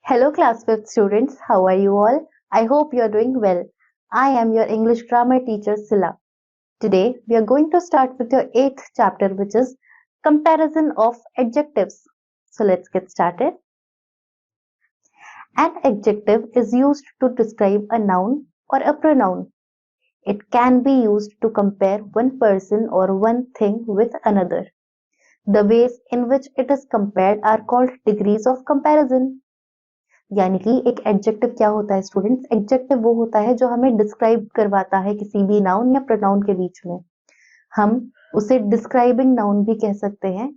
Hello, class 5th students. How are you all? I hope you are doing well. I am your English grammar teacher, Sila. Today, we are going to start with your 8th chapter, which is comparison of adjectives. So, let's get started. An adjective is used to describe a noun or a pronoun. It can be used to compare one person or one thing with another. The ways in which it is compared are called degrees of comparison. यानी कि एक adjective क्या होता है students? Adjective वो होता है जो हमें डिस्क्राइब करवाता है किसी भी नाउन या प्रोनाउन के बीच में। हम उसे डिस्क्राइबिंग नाउन भी कह सकते हैं।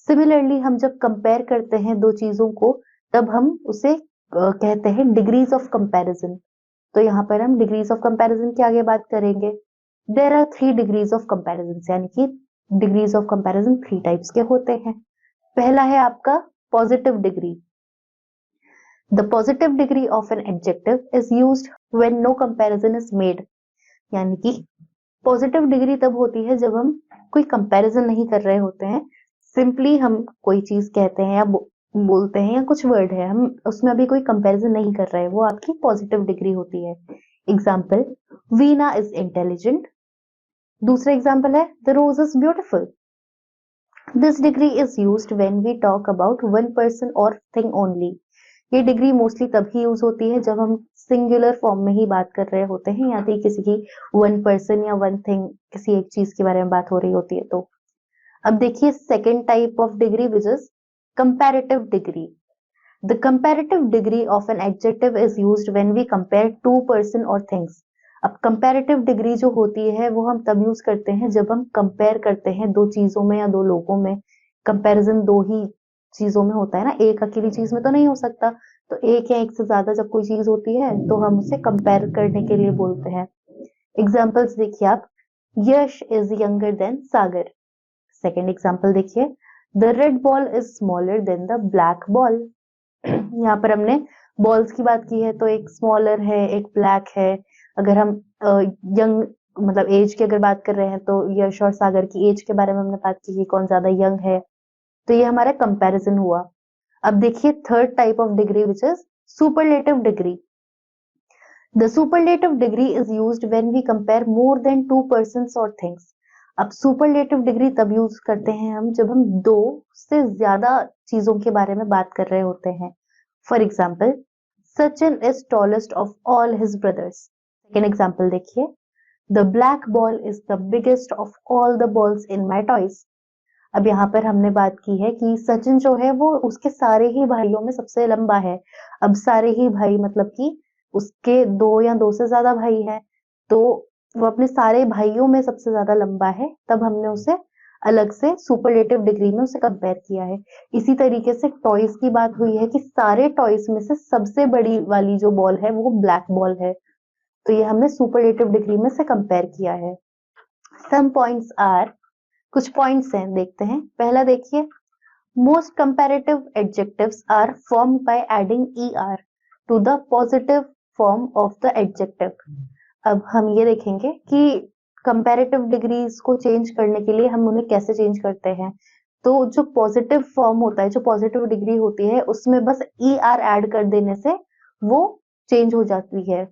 सिमिलरली हम जब कंपेयर करते हैं दो चीजों को तब हम उसे कहते हैं डिग्रीज ऑफ कंपैरिजन। तो यहाँ पर हम डिग्रीज ऑफ कंपैरिजन की आगे बात करेंगे। There are 3 degrees of comparison, यानी कि डिग्रीज ऑफ कंपैरिजन 3 टाइप्स के होते हैं। पहला है आपका positive degree. The positive degree of an adjective is used when no comparison is made. यानी कि पॉजिटिव डिग्री तब होती है जब हम कोई कंपैरिजन नहीं कर रहे होते हैं, सिंपली हम कोई चीज कहते हैं या बोलते हैं या कुछ वर्ड है, हम उसमें अभी कोई कंपैरिजन नहीं कर रहे हैं, वो आपकी पॉजिटिव डिग्री होती है। Example, Veena is intelligent. दूसरा एग्जाम्पल है the rose is beautiful. This degree is used when we talk about one person और थिंग ओनली। ये डिग्री मोस्टली तभी यूज होती है जब हम सिंगुलर फॉर्म में ही बात कर रहे होते हैं, या फिर किसी की वन पर्सन या वन थिंग, किसी एक चीज के बारे में बात हो रही होती है। तो अब देखिए second type of degree which is comparative degree. The comparative degree of an adjective is used when we compare two person और थिंग्स। अब कंपैरेटिव डिग्री जो होती है वो हम तब यूज करते हैं जब हम कंपेयर करते हैं दो चीजों में या दो लोगों में। कंपैरिजन दो ही चीजों में होता है ना, एक अकेली चीज में तो नहीं हो सकता। तो एक या एक से ज्यादा जब कोई चीज होती है तो हम उसे कंपेयर करने के लिए बोलते हैं। एग्जाम्पल्स देखिए आप, Yash is younger than Sagar. Second example देखिए, the red ball is smaller than the black ball. यहाँ पर हमने बॉल्स की बात की है, तो एक स्मॉलर है एक ब्लैक है। अगर हम यंग मतलब एज की अगर बात कर रहे हैं तो यश और सागर की एज के बारे में हमने बात की कि कौन ज्यादा यंग है। तो ये हमारा कंपैरिजन हुआ। अब देखिए third type of degree which is superlative degree. The superlative degree is used when we compare more than two persons और थिंग्स। अब सुपरलेटिव डिग्री तब यूज करते हैं हम जब हम दो से ज्यादा चीजों के बारे में बात कर रहे होते हैं। For example, Sachin is tallest of all his brothers. Second example देखिए, the black ball is the biggest of all the balls in my toys. अब यहाँ पर हमने बात की है कि सचिन जो है वो उसके सारे ही भाइयों में सबसे लंबा है। अब सारे ही भाई मतलब कि उसके दो या दो से ज्यादा भाई हैं, तो वो अपने सारे भाइयों में सबसे ज्यादा लंबा है, तब हमने उसे अलग से सुपरलेटिव डिग्री में उसे कंपेयर किया है। इसी तरीके से टॉयज की बात हुई है कि सारे टॉयज में से सबसे बड़ी वाली जो बॉल है वो ब्लैक बॉल है, तो ये हमने सुपरलेटिव डिग्री में से कंपेयर किया है। सम पॉइंट्स आर, कुछ पॉइंट्स हैं देखते हैं। पहला देखिए, most comparative adjectives are formed by adding er to the positive form of the adjective. अब हम ये देखेंगे कि कंपैरेटिव डिग्रीज को चेंज करने के लिए हम उन्हें कैसे चेंज करते हैं। तो जो पॉजिटिव फॉर्म होता है, जो पॉजिटिव डिग्री होती है, उसमें बस er ऐड कर देने से वो चेंज हो जाती है।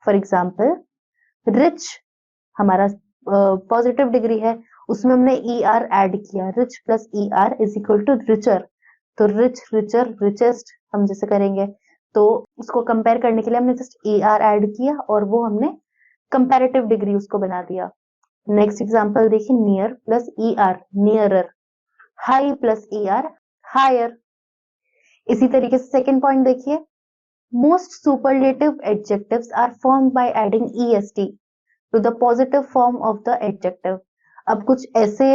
फॉर एग्जाम्पल, रिच हमारा पॉजिटिव डिग्री है, उसमें हमने er ऐड किया, rich plus er is equal to richer. तो रिच, रिचर, रिचेस्ट हम जैसे करेंगे, तो उसको कंपेयर करने के लिए हमने जस्ट er ऐड किया और वो हमने कंपैरेटिव डिग्री उसको बना दिया। नेक्स्ट एग्जांपल देखिए, near plus er nearer, high plus er higher. इसी तरीके से सेकेंड पॉइंट देखिए, most superlative adjectives are formed by adding est to the positive form of the adjective. अब कुछ ऐसे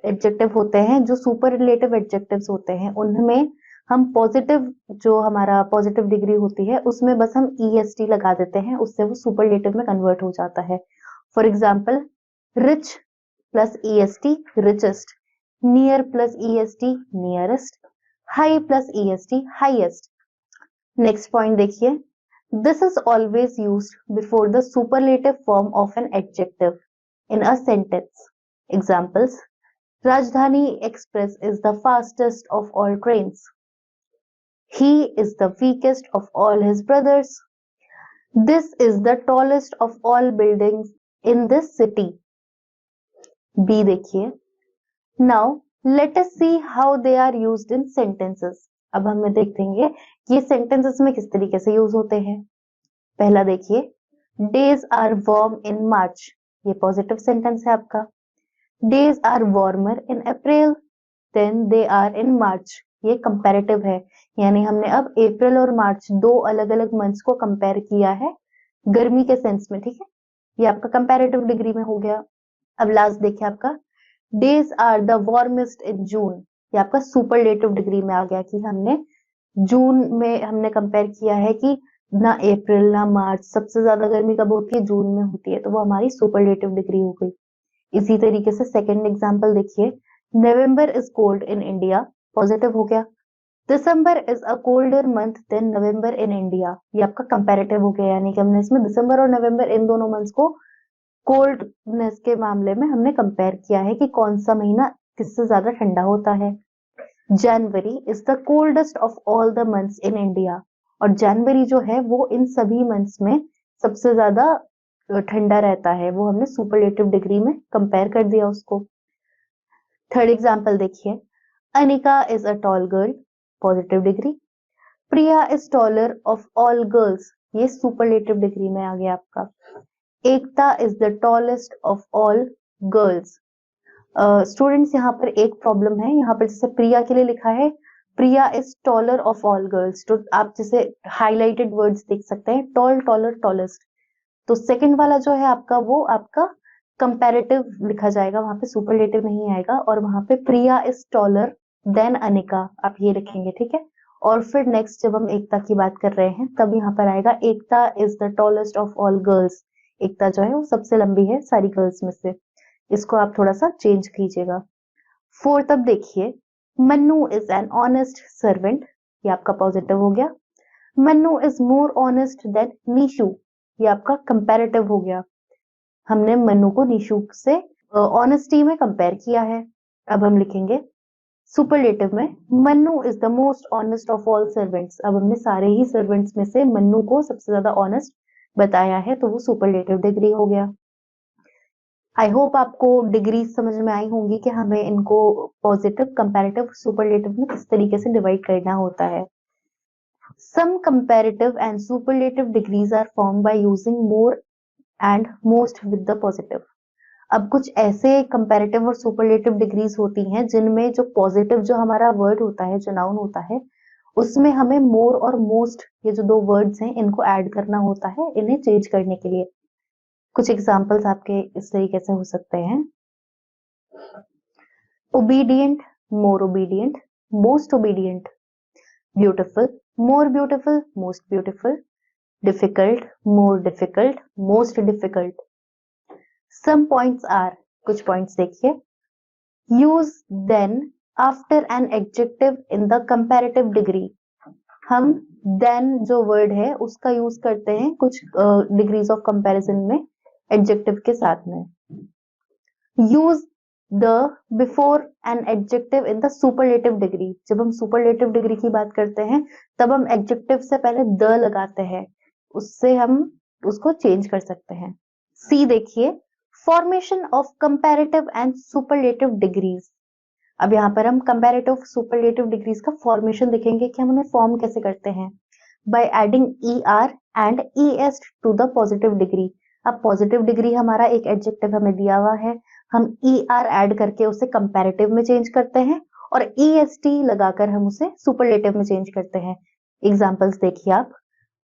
एडजेक्टिव होते हैं जो सुपरलेटिव एडजेक्टिव्स होते हैं, उनमें हम पॉजिटिव, जो हमारा पॉजिटिव डिग्री होती है उसमें बस हम est लगा देते हैं, उससे वो सुपरलेटिव में कन्वर्ट हो जाता है। For example, rich plus est richest, near plus est nearest, high plus est highest. Next point देखिए, this is always used before the superlative form of an adjective in a sentence. Examples, Rajdhani Express is the fastest of all trains. He is the weakest of all his brothers. This is the tallest of all buildings in this city. B देखिए. Now let us see how they are used in sentences. अब हमें देखेंगे ये sentences में किस तरीके से use होते हैं. पहला देखिए, days are warm in March. ये पॉजिटिव सेंटेंस है आपका. Days are warmer in April than they are in March. ये कंपैरेटिव है, यानी हमने अब अप्रैल और मार्च दो अलग अलग मंथ्स को कंपेयर किया है गर्मी के सेंस में. ठीक है, ये आपका कंपैरेटिव डिग्री में हो गया. अब लास्ट देखिए आपका, डेज आर द वार्मेस्ट इन जून. ये आपका सुपरलेटिव डिग्री में आ गया कि हमने जून में हमने कंपेयर किया है कि ना अप्रैल ना मार्च, सबसे ज्यादा गर्मी कब होती है, जून में होती है, तो वो हमारी सुपरलेटिव डिग्री हो गई. इसी तरीके से सेकंड एग्जांपल देखिए, November is cold in India. Positive हो गया. December is a colder month than November in India. ये आपका कंपैरेटिव हो गया, यानी कि हमने इसमें दिसंबर और नवंबर इन दोनों मंथ्स को कोल्डनेस के मामले में हमने कंपेयर किया है कि कौन सा महीना किससे ज्यादा ठंडा होता है. जनवरी is the coldest of all the months in India. और जनवरी जो है वो इन सभी मंथ्स में सबसे ज्यादा ठंडा रहता है. वो हमने सुपरलेटिव डिग्री में कंपेयर कर दिया उसको. थर्ड एग्जांपल देखिए, Anika is a tall girl. Positive degree. Priya is taller of all girls. ये सुपरलेटिव डिग्री में आ गया आपका. Ekta is the tallest of all girls. Students यहाँ पर एक प्रॉब्लम है, यहाँ पर जैसे प्रिया के लिए लिखा है Priya is taller of all girls, तो आप जैसे हाईलाइटेड वर्ड्स देख सकते हैं, टॉल, टॉलर, टॉलेस्ट. तो सेकंड वाला जो है आपका वो आपका कंपैरेटिव लिखा जाएगा, वहां पे सुपरलेटिव नहीं आएगा. और वहां पे प्रिया इज टॉलर देन अनिका आप ये लिखेंगे. ठीक है, और फिर नेक्स्ट जब हम एकता की बात कर रहे हैं तब यहाँ पर आएगा Ekta is the tallest of all girls. Ekta जो है वो सबसे लंबी है सारी गर्ल्स में से. इसको आप थोड़ा सा चेंज कीजिएगा. फोर्थ अब देखिए, Mannu is an honest servant. ये आपका पॉजिटिव हो गया. Mannu is more honest than Nishu. ये आपका कंपैरेटिव हो गया. हमने मन्नू को नीशू से ऑनेस्टी में कंपेयर किया है. अब हम लिखेंगे सुपरलेटिव में, Mannu is the most honest of all servants. अब हमने सारे ही सर्वेंट्स में से मन्नू को सबसे ज्यादा ऑनेस्ट बताया है, तो वो सुपरलेटिव डिग्री हो गया. आई होप आपको डिग्री समझ में आई होंगी कि हमें इनको पॉजिटिव, कंपैरेटिव, सुपरलेटिव में किस तरीके से डिवाइड करना होता है. Some comparative and superlative degrees are form by using more and most with the positive. अब कुछ ऐसे कंपैरेटिव और सुपरलेटिव डिग्रीज होती हैं जिनमें जो पॉजिटिव जो हमारा वर्ड होता है, जो नाउन होता है, उसमें हमें मोर और मोस्ट ये जो दो वर्ड्स हैं इनको ऐड करना होता है इन्हें चेंज करने के लिए. कुछ एग्जांपल्स आपके इस तरीके से हो सकते हैं. Obedient, more obedient, most obedient. Beautiful, more beautiful, most beautiful. Difficult, more difficult, most difficult. Some points are, कुछ पॉइंट्स देखिए, use than after an adjective in the comparative degree. हम देन जो वर्ड है उसका यूज करते हैं कुछ degrees of comparison में एडजेक्टिव के साथ में. Use the before an adjective in the superlative degree. जब हम सुपरलेटिव डिग्री की बात करते हैं तब हम एडजेक्टिव से पहले द लगाते हैं, उससे हम उसको चेंज कर सकते हैं. सी देखिए, formation of comparative and superlative degrees. अब यहाँ पर हम कंपैरेटिव सुपरलेटिव डिग्रीज का फॉर्मेशन देखेंगे कि हम उन्हें फॉर्म कैसे करते हैं. By adding E R and E S to the positive degree. अब पॉजिटिव डिग्री हमारा एक एडजेक्टिव हमें दिया हुआ है, हम ई आर एड करके उसे कंपैरेटिव में चेंज करते हैं और ई एस टी लगाकर हम उसे सुपरलेटिव में चेंज करते हैं. एग्जाम्पल्स देखिए आप,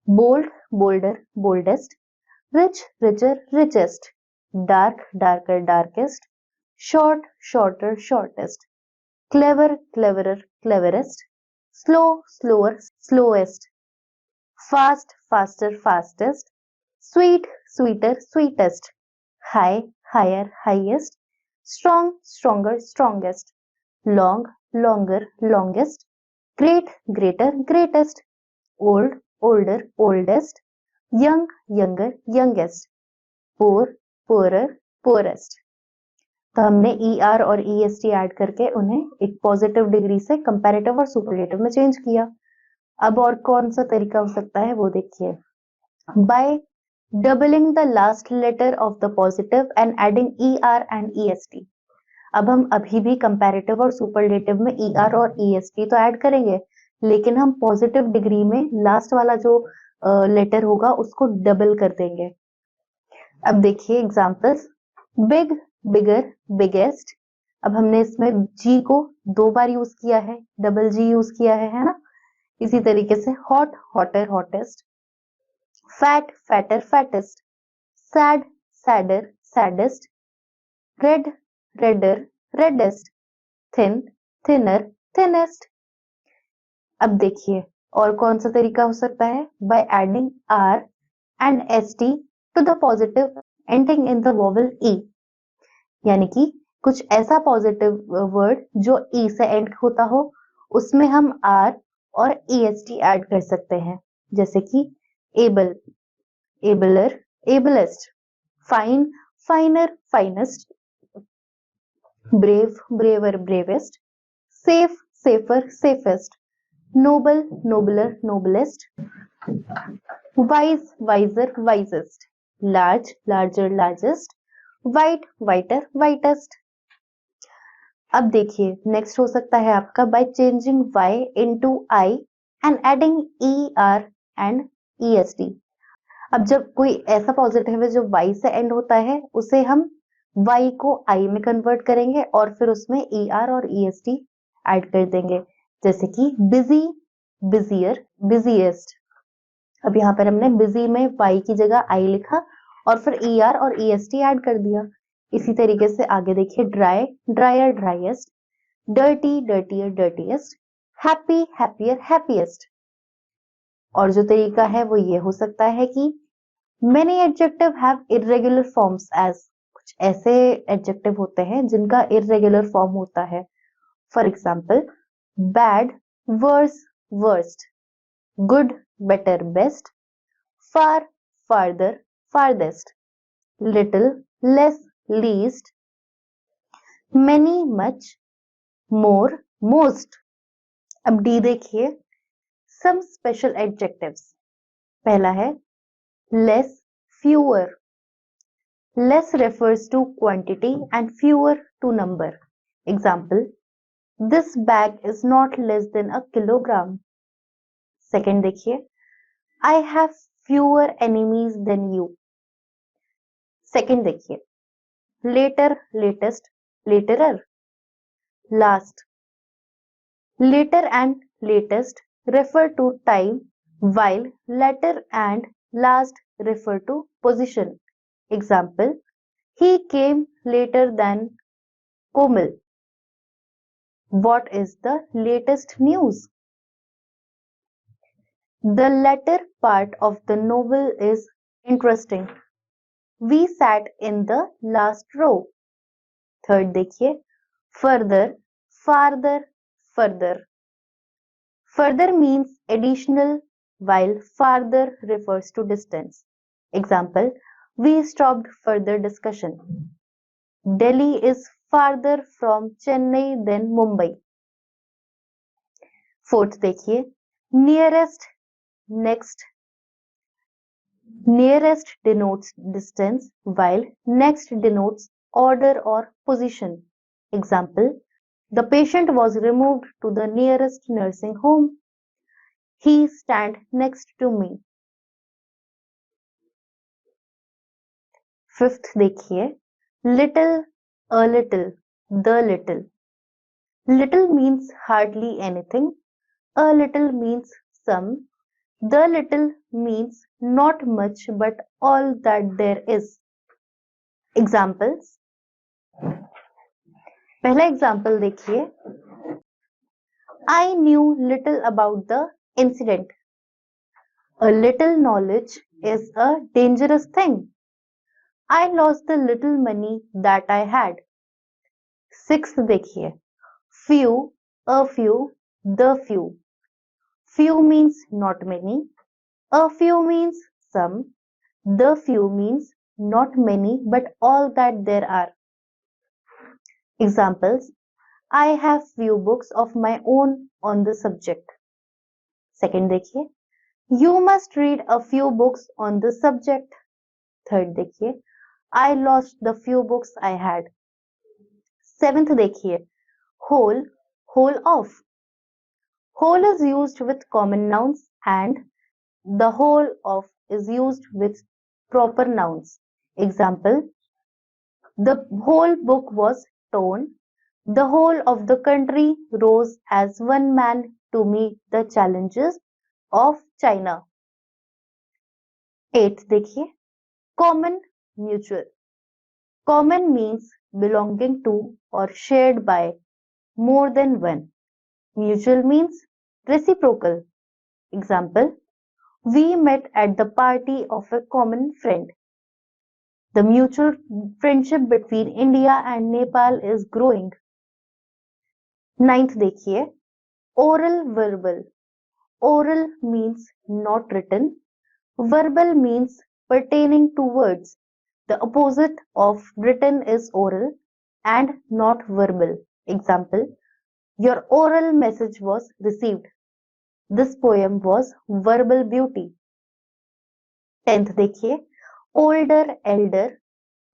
bold, bolder, boldest. Rich, richer, richest. Dark, darker, darkest. Short, shorter, shortest. Clever, cleverer, cleverest. Slow, slower, slowest. Fast, faster, fastest. Sweet, sweeter, sweetest. High, higher, highest. Strong, stronger, strongest. Long, longer, longest. Great, greater, greatest. Old, older, oldest. Young, younger, youngest. Poor, poorer, poorest. तो हमने E R और E S T add करके उन्हें एक positive degree से comparative और superlative में change किया. अब और कौन सा तरीका हो सकता है वो देखिए, by doubling the last letter of the positive and adding ER and EST। अब हम अभी भी कंपैरेटिव और सुपरलेटिव में ER और EST तो ऐड करेंगे, लेकिन हम पॉजिटिव डिग्री में लास्ट वाला जो लेटर होगा उसको डबल कर देंगे। अब देखिए एग्जांपल्स, बिग, बिगर, बिगेस्ट। अब हमने इसमें G को 2 बार यूज किया है, डबल G यूज किया है ना। इसी तरीके से hot, hotter, hottest, fat, fatter, fattest, sad, sadder, saddest, red, redder, reddest, thin, thinner, thinnest. अब देखिए और कौन सा तरीका हो सकता है, by adding R and ST to the positive ending in the vowel E। यानी कि कुछ ऐसा पॉजिटिव वर्ड जो E से एंड होता हो, उसमें हम R और EST ऐड कर सकते हैं, जैसे कि able, abler, ablest, fine, finer, finest, brave, braver, bravest, safe, safer, safest, noble, nobler, noblest, wise, wiser, wisest, large, larger, largest, white, whiter, whitest. अब देखिए नेक्स्ट हो सकता है आपका by changing Y into I and adding ER and EST। अब जब कोई ऐसा पॉजिटिव है जो Y से एंड होता है, उसे हम Y को I में कन्वर्ट करेंगे और फिर उसमें ER और EST ऐड कर देंगे, जैसे कि बिजी, बिजियर, बिजीएस्ट। अब यहाँ पर हमने बिजी में Y की जगह I लिखा और फिर ER और EST ऐड कर दिया। इसी तरीके से आगे देखिए, dry, dryer, driest, dirty, dirtier, dirtiest, happy, happier, happiest. और जो तरीका है वो ये हो सकता है कि many adjective have irregular forms as, कुछ ऐसे एडजेक्टिव होते हैं जिनका irregular फॉर्म होता है। For example, bad, worse, worst, good, better, best, far, farther, farthest, little, less, least, many, much, more, most. अब डी देखिए, सम स्पेशल एडजेक्टिव्स। पहला है less, fewer. Less refers to quantity and fewer to number. Example, this bag is not less than a kilogram. Second देखिए, I have fewer enemies than you. Second देखिए, later, latest, laterer, last. Later and latest refer to time, while latter and last refer to position. Example, he came later than Komal. What is the latest news? The latter part of the novel is interesting. We sat in the last row. Third देखिए, further, farther, further. Further means additional, while farther refers to distance. Example, we stopped further discussion. Delhi is farther from Chennai than Mumbai. Fourth देखिए, nearest, next. Nearest denotes distance, while next denotes order or position. Example, the patient was removed to the nearest nursing home. He stand next to me. Fifth देखिए, little, a little, the little. Little means hardly anything. A little means some. The little means not much but all that there is. Examples. पहला example देखिए, I knew little about the incident. A little knowledge is a dangerous thing. I lost the little money that I had. Sixth देखिए, few, a few, the few. Few means not many. A few means some. The few means not many but all that there are. Examples, I have few books of my own on the subject. Second देखिए, you must read a few books on the subject. Third देखिए, I lost the few books I had. Seventh देखिए, whole, whole of. Whole is used with common nouns and the whole of is used with proper nouns. Example, the whole book was torn. The whole of the country rose as one man to meet the challenges of China. Eighth देखिए, common, mutual. Common means belonging to or shared by more than one. Mutual means reciprocal. Example, we met at the party of a common friend. The mutual friendship between India and Nepal is growing. Ninth देखिए, oral, verbal. Oral means not written. Verbal means pertaining to words. The opposite of written is oral and not verbal. Example, your oral message was received. This poem was verbal beauty. 10th देखिए, older, elder,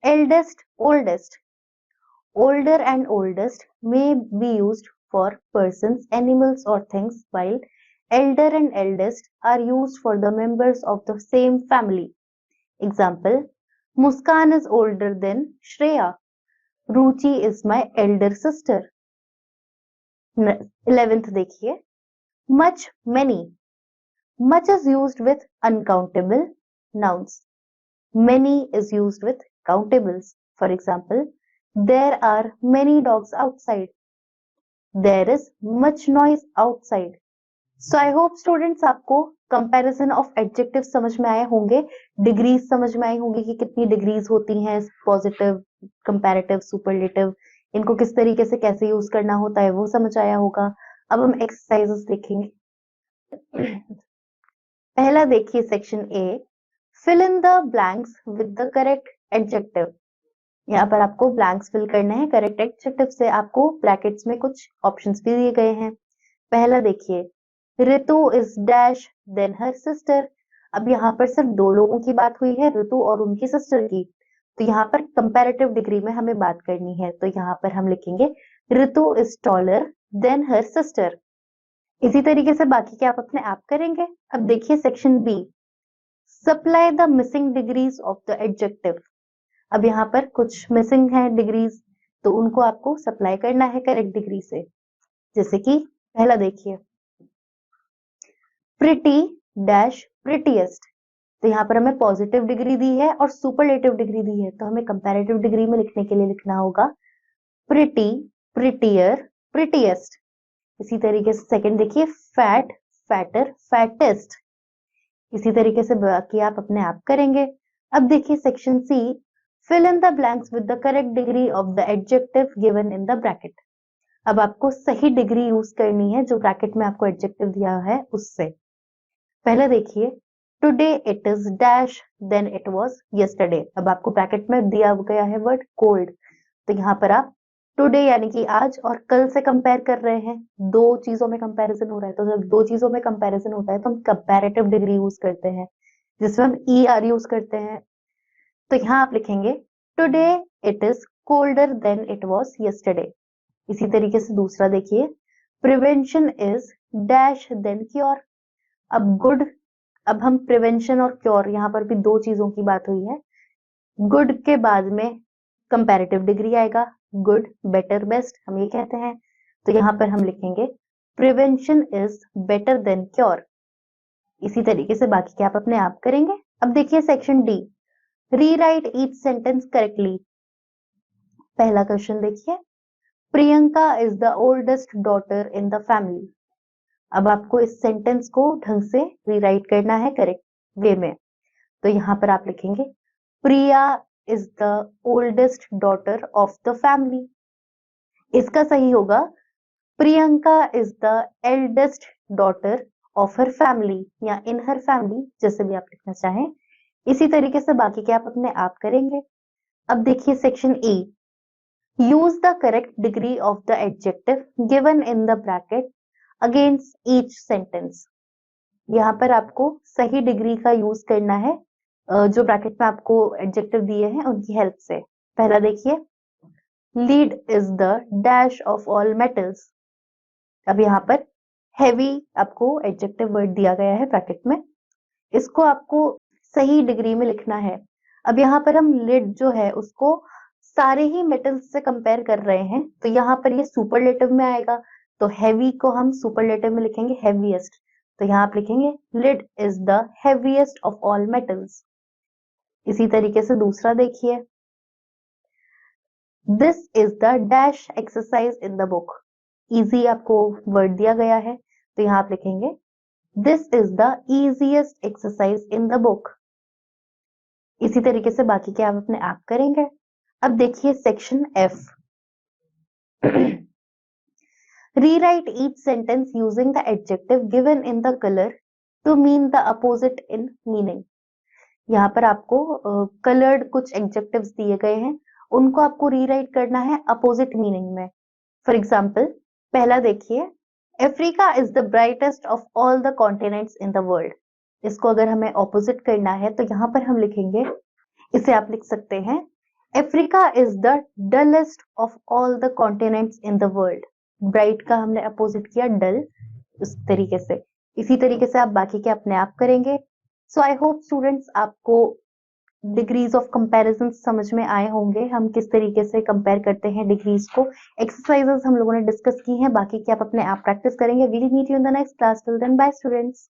eldest, oldest. Older and oldest may be used for persons, animals or things, while elder and eldest are used for the members of the same family. Example, Muskan is older than Shreya. Ruchi is my elder sister. 11th देखिए, much, many. Much is used with uncountable nouns. Many is used with countables. For example, there are many dogs outside. There is much noise outside. So I hope students आपको comparison of adjective समझ में आए होंगे, degrees समझ में आई होंगी कि कितनी डिग्रीज होती हैं, पॉजिटिव, कंपैरेटिव, सुपरलेटिव, इनको किस तरीके से कैसे यूज करना होता है वो समझ आया होगा। अब हम एक्सरसाइजेस देखेंगे। पहला देखिए section A, fill in the blanks with the correct adjective. यहाँ पर आपको ब्लैंक्स फिल करने हैं करेक्ट एडजेक्टिव से। आपको ब्रैकेट्स में कुछ ऑप्शंस भी दिए गए हैं। पहला देखिए, Ritu is dash than her sister. अब यहाँ पर सिर्फ दो लोगों की बात हुई है, ऋतु और उनकी सिस्टर की, तो यहाँ पर कंपैरेटिव डिग्री में हमें बात करनी है, तो यहाँ पर हम लिखेंगे Ritu is taller than her sister. इसी तरीके से बाकी के आप अपने आप करेंगे। अब देखिए section B, supply the missing degrees of the adjective. अब यहाँ पर कुछ मिसिंग है डिग्रीज, तो उनको आपको सप्लाई करना है करेक्ट डिग्री से। जैसे कि पहला देखिए, प्रिटी डैश प्रिटीएस्ट। तो यहाँ पर हमें पॉजिटिव डिग्री दी है और सुपरलेटिव डिग्री दी है, तो हमें कंपैरेटिव डिग्री में लिखने के लिए लिखना होगा प्रिटी, प्रिटियर, प्रिटीएस्ट। इसी तरीके से सेकंड देखिए, फैट, फैटर, फैटेस्ट। इसी तरीके से बाकी आप अपने आप करेंगे। अब देखिए section C, fill in the blanks with the correct degree of the adjective given in the bracket। अब आपको सही डिग्री यूज करनी है जो ब्रैकेट में आपको एडजेक्टिव दिया है उससे। पहले देखिए, today it is dash than it was yesterday. अब आपको ब्रैकेट में दिया गया है वर्ड कोल्ड, तो यहाँ पर आप टुडे यानी कि आज और कल से कंपेयर कर रहे हैं, दो चीजों में कंपैरिजन हो रहा है। तो जब दो चीजों में कंपैरिजन होता है तो हम कंपैरेटिव डिग्री यूज करते हैं, जिसमें हम ER यूज करते हैं। तो यहाँ आप लिखेंगे today it is colder than it was yesterday. इसी तरीके से दूसरा देखिए, prevention is dash than cure. अब गुड, अब हम प्रिवेंशन और क्योर, यहाँ पर भी दो चीजों की बात हुई है। गुड के बाद में कंपैरेटिव डिग्री आएगा, गुड, बेटर, बेस्ट हम ये कहते हैं। तो यहाँ पर हम लिखेंगे prevention is better than cure. इसी तरीके से बाकी के आप अपने आप करेंगे। अब देखिए section D, rewrite each sentence correctly. पहला क्वेश्चन देखिए, Priyanka is the oldest daughter in the family. अब आपको इस सेंटेंस को ढंग से रीराइट करना है करेक्ट वे में। तो यहाँ पर आप लिखेंगे Priya is the oldest daughter of the family. इसका सही होगा Priyanka is the eldest daughter of her family या इन हर फैमिली, जैसे भी आप लिखना चाहें। इसी तरीके से बाकी के आप अपने आप करेंगे। अब देखिए section A, use the correct degree of the adjective given in the bracket against each sentence. यहाँ पर आपको सही डिग्री का यूज करना है, जो ब्रैकेट में आपको एडजेक्टिव दिए हैं उनकी हेल्प से। पहला देखिए, lead is the dash of all metals. अब यहाँ पर हैवी आपको एडजेक्टिव वर्ड दिया गया है ब्रैकेट में, इसको आपको सही डिग्री में लिखना है। अब यहाँ पर हम लीड जो है उसको सारे ही मेटल्स से कंपेयर कर रहे हैं, तो यहाँ पर ये सुपरलेटिव में आएगा, तो हैवी को हम सुपरलेटिव में लिखेंगे हैवीएस्ट। तो यहाँ आप लिखेंगे lead is the heaviest of all metals. इसी तरीके से दूसरा देखिए, this is the dash exercise in the book. Easy आपको वर्ड दिया गया है, तो यहाँ आप लिखेंगे this is the easiest exercise in the book. इसी तरीके से बाकी के आप अपने आप करेंगे। अब देखिए section F, rewrite each sentence using the adjective given in the colour to mean the opposite in meaning. यहाँ पर आपको कलर्ड कुछ एडजेक्टिव्स दिए गए हैं, उनको आपको रीराइट करना है अपोजिट मीनिंग में। फॉर एग्जाम्पल, पहला देखिए, Africa is the brightest of all the continents in the world. इसको अगर हमें ऑपोजिट करना है तो यहाँ पर हम लिखेंगे, इसे आप लिख सकते हैं, Africa is the dullest of all the continents in the world. Bright का हमने अपोजिट किया डल, इस तरीके से। इसी तरीके से आप बाकी के अपने आप करेंगे। सो आई होप स्टूडेंट्स आपको डिग्रीज ऑफ कंपैरिजन समझ में आए होंगे, हम किस तरीके से कंपेयर करते हैं डिग्रीज को। एक्सरसाइजेस हम लोगों ने डिस्कस की हैं, बाकी की आप अपने आप प्रैक्टिस करेंगे। We'll meet you in the next class, till then bye students.